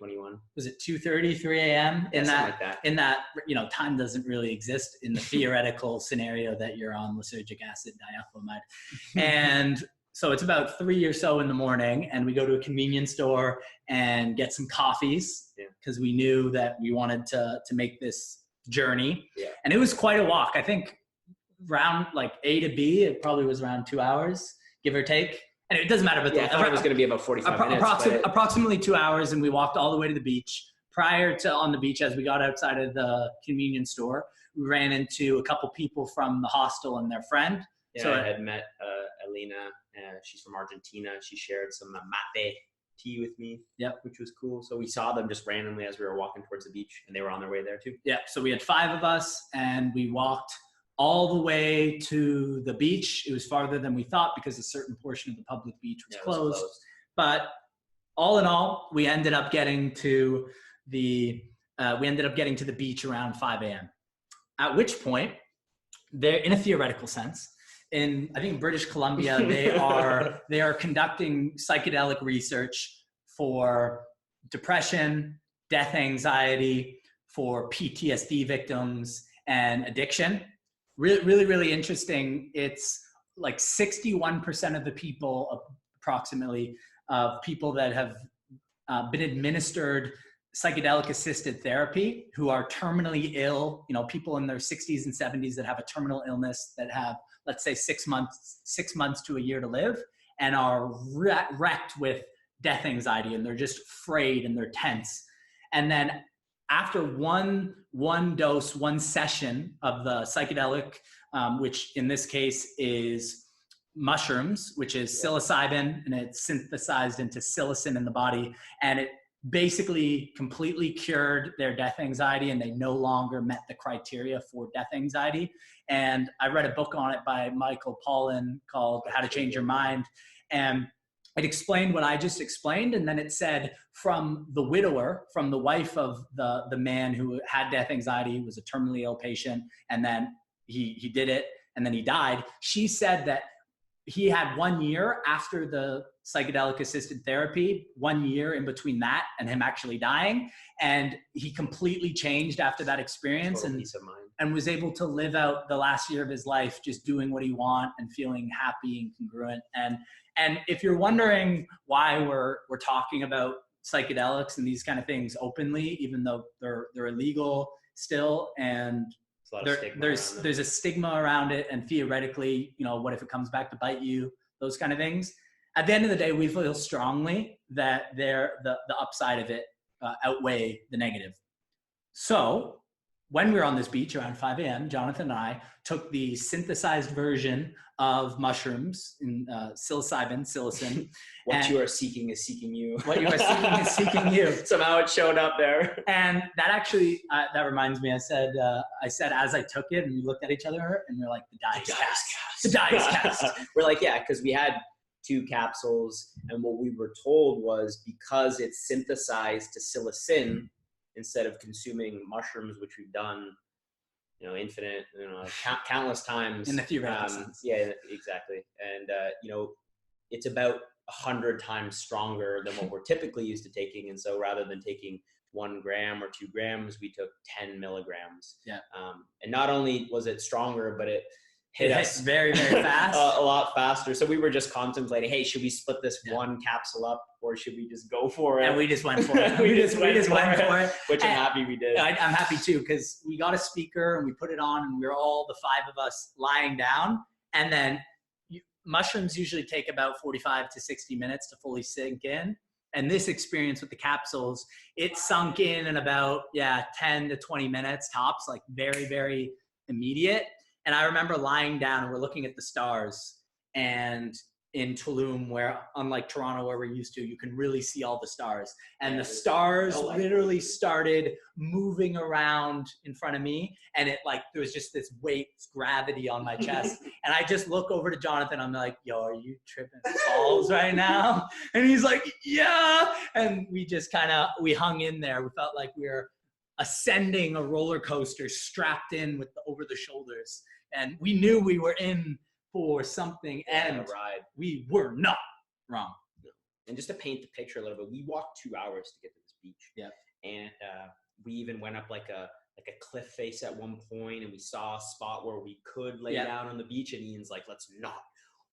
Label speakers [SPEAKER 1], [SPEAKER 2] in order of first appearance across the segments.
[SPEAKER 1] 2021.
[SPEAKER 2] Was it 2:30, 3 a.m.?
[SPEAKER 1] Yeah, something like that.
[SPEAKER 2] In that, you know, time doesn't really exist in the theoretical scenario that you're on lysergic acid diethylamide. And so it's about 3 or so in the morning, and we go to a convenience store and get some coffees because we knew that we wanted to make this journey. Yeah. And it was quite a walk. I think round like A to B, it probably was around 2 hours, give or take. And it doesn't matter about
[SPEAKER 1] I thought it was going to be about 45 minutes.
[SPEAKER 2] Approximately 2 hours, and we walked all the way to the beach. Prior to on the beach, as we got outside of the convenience store, we ran into a couple people from the hostel and their friend.
[SPEAKER 1] Yeah, so I had met Alina. She's from Argentina. She shared some mate tea with me, which was cool. So we saw them just randomly as we were walking towards the beach, and they were on their way there too.
[SPEAKER 2] Yeah, so we had 5 of us, and we walked all the way to the beach. It was farther than we thought because a certain portion of the public beach was closed. But all in all, we ended up getting to the beach around 5 a.m. At which point, they're in a theoretical sense. In I think British Columbia, they are conducting psychedelic research for depression, death anxiety, for PTSD victims, and addiction. Really, really interesting. It's like 61% of the people, approximately, of people that have been administered psychedelic assisted therapy who are terminally ill, you know, people in their 60s and 70s that have a terminal illness that have, let's say 6 months to a year to live, and are wrecked with death anxiety, and they're just afraid and they're tense. And then after one dose, one session of the psychedelic, which in this case is mushrooms, which is psilocybin, and it's synthesized into psilocin in the body, and it basically completely cured their death anxiety, and they no longer met the criteria for death anxiety. And I read a book on it by Michael Pollan called How to Change Your Mind, and it explained what I just explained, and then it said from the widower, from the wife of the man who had death anxiety, was a terminally ill patient, and then he did it, and then he died. She said that he had 1 year after the psychedelic assisted therapy, 1 year in between that and him actually dying, and he completely changed after that experience, and was able to live out the last year of his life just doing what he wanted and feeling happy and congruent. And if you're wondering why we're talking about psychedelics and these kind of things openly, even though they're illegal still, and there's a stigma around it, and theoretically, you know, what if it comes back to bite you, those kind of things. At the end of the day, we feel strongly that the upside of it outweigh the negative. So when we were on this beach around 5 a.m., Jonathan and I took the synthesized version of mushrooms in psilocin.
[SPEAKER 1] What you are seeking is seeking you.
[SPEAKER 2] What you are seeking is seeking you.
[SPEAKER 1] Somehow it showed up there.
[SPEAKER 2] And that actually, that reminds me, I said as I took it, and we looked at each other, and we're like, the die is cast. The die is cast.
[SPEAKER 1] We're like, yeah, because we had 2 capsules, and what we were told was because it's synthesized to psilocin, instead of consuming mushrooms, which we've done, you know, infinite, you know, countless times.
[SPEAKER 2] In the theoretical sense.
[SPEAKER 1] Yeah, exactly. And, you know, it's about 100 times stronger than what we're typically used to taking. And so rather than taking 1 gram or 2 grams, we took 10 milligrams.
[SPEAKER 2] Yeah.
[SPEAKER 1] And not only was it stronger, but it hit us
[SPEAKER 2] very, very fast.
[SPEAKER 1] A lot faster. So we were just contemplating, hey, should we split this 1 capsule up, or should we just go for it?
[SPEAKER 2] And we just went for it. we just went for it.
[SPEAKER 1] Which I'm happy we did.
[SPEAKER 2] I'm happy too, because we got a speaker and we put it on, and we were all, the 5 of us, lying down. And then mushrooms usually take about 45 to 60 minutes to fully sink in. And this experience with the capsules, it sunk in about 10 to 20 minutes tops, like very, very immediate. And I remember lying down, and we're looking at the stars, and in Tulum, where unlike Toronto, where we're used to, you can really see all the stars. And the stars literally started moving around in front of me, and it like, there was just this weight, gravity on my chest. And I just look over to Jonathan, I'm like, yo, are you tripping balls right now? And he's like, yeah. And we just we hung in there. We felt like we were ascending a roller coaster, strapped in with the over the shoulders, and we knew we were in for something, and we were not wrong.
[SPEAKER 1] And just to paint the picture a little bit, we walked 2 hours to get to this beach.
[SPEAKER 2] Yeah.
[SPEAKER 1] And we even went up like a cliff face at one point, and we saw a spot where we could lay down on the beach, and Ian's like, let's not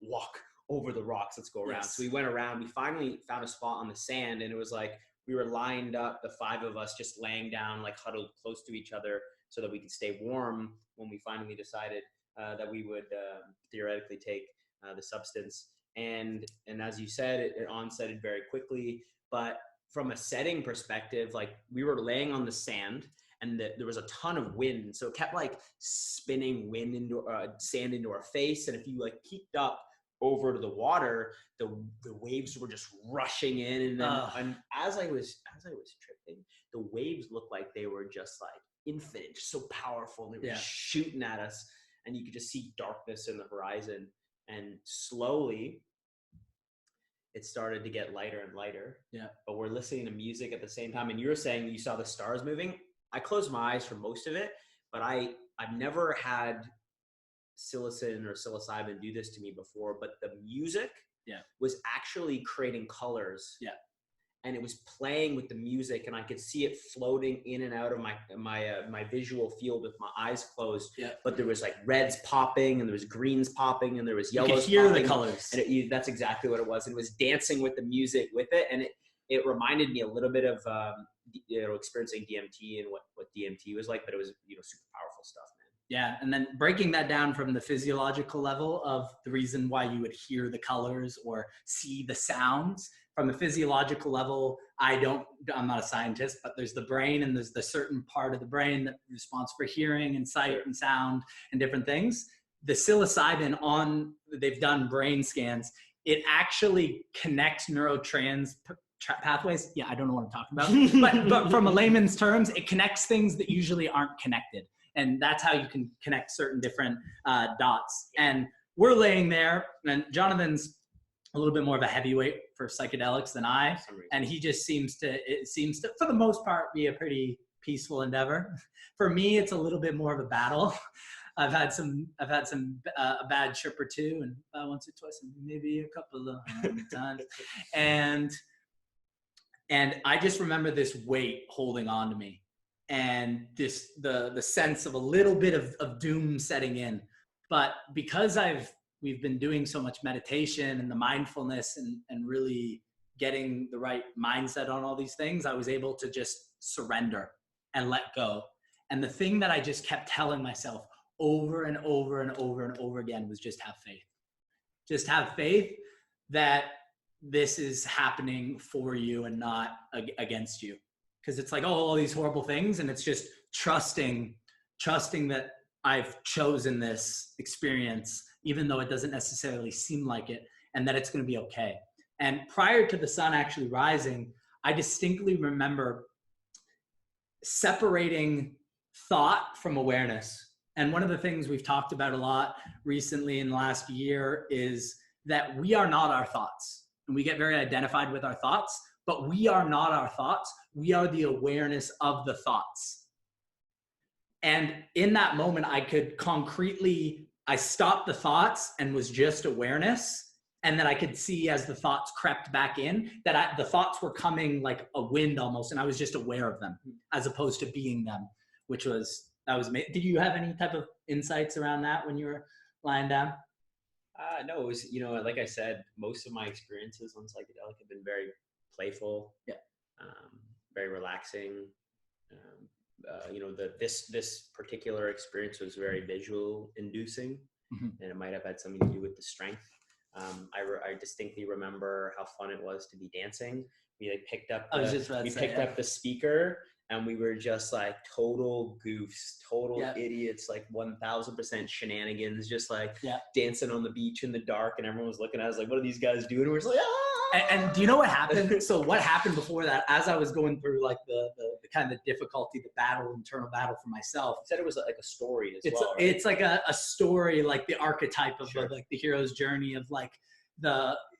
[SPEAKER 1] walk over the rocks, let's go around. So we went around, we finally found a spot on the sand, and it was like we were lined up, the 5 of us, just laying down, like huddled close to each other so that we could stay warm when we finally decided that we would theoretically take the substance. And as you said, it onsetted very quickly. But from a setting perspective, like we were laying on the sand, and there was a ton of wind, so it kept like spinning wind into sand into our face. And if you like peeked up over to the water, the waves were just rushing in, and then and as I was tripping, the waves looked like they were just like infinite, just so powerful. They were just shooting at us, and you could just see darkness in the horizon. And slowly it started to get lighter and lighter. Yeah. But we're listening to music at the same time. And you were saying you saw the stars moving. I closed my eyes for most of it, but I've never had psilocin or psilocybin do this to me before. But the music was actually creating colors. Yeah. And it was playing with the music, and I could see it floating in and out of my visual field with my eyes closed. Yeah. But there was like reds popping, and there was greens popping, and there was yellows popping. You could hear the colors. And that's exactly what it was. And it was dancing with the music with it. And it reminded me a little bit of, experiencing DMT and what DMT was like, but it was, super powerful stuff, man.
[SPEAKER 2] Yeah. And then breaking that down from the physiological level of the reason why you would hear the colors or see the sounds. From a physiological level, I'm not a scientist, but there's the brain, and there's the certain part of the brain that responds for hearing and sight and sound and different things. The psilocybin, they've done brain scans, it actually connects pathways. Yeah, I don't know what I'm talking about, but from a layman's terms, it connects things that usually aren't connected. And that's how you can connect certain different dots. And we're laying there, and Jonathan's a little bit more of a heavyweight for psychedelics than I, and he just seems to, for the most part, be a pretty peaceful endeavor. For me, it's a little bit more of a battle. I've had a bad trip or two, and once or twice, and maybe a couple of times, and I just remember this weight holding on to me, and the sense of a little bit of doom setting in. But because we've been doing so much meditation and the mindfulness and really getting the right mindset on all these things, I was able to just surrender and let go. And the thing that I just kept telling myself over and over and over and over again was just have faith. Just have faith that this is happening for you and not against you. Because it's like, all these horrible things, and it's just trusting that I've chosen this experience, even though it doesn't necessarily seem like it, and that it's going to be okay. And prior to the sun actually rising, I distinctly remember separating thought from awareness. And one of the things we've talked about a lot recently in the last year is that we are not our thoughts. And we get very identified with our thoughts, but we are not our thoughts. We are the awareness of the thoughts. And in that moment, I stopped the thoughts and was just awareness. And then I could see as the thoughts crept back in that the thoughts were coming like a wind almost. And I was just aware of them as opposed to being them, did you have any type of insights around that when you were lying down?
[SPEAKER 1] No, it was, like I said, most of my experiences on psychedelic have been very playful, very relaxing. This particular experience was very visual inducing, and it might have had something to do with the strength. I distinctly remember how fun it was to be dancing. We picked up the speaker, and we were just like total goofs, total idiots, like 1000% shenanigans, just like dancing on the beach in the dark, and everyone was looking at us like, what are these guys doing? And we're just like, ah!
[SPEAKER 2] And do you know what happened? So what happened before that, as I was going through like the kind of difficulty, internal battle for myself.
[SPEAKER 1] You said it was like a story as well, right?
[SPEAKER 2] It's like a story, like the archetype of like the hero's journey of like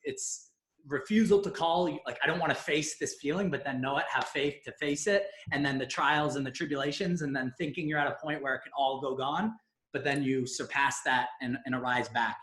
[SPEAKER 2] it's refusal to call, like I don't want to face this feeling, but then know it, have faith to face it, and then the trials and the tribulations, and then thinking you're at a point where it can all go gone, but then you surpass that and arise back.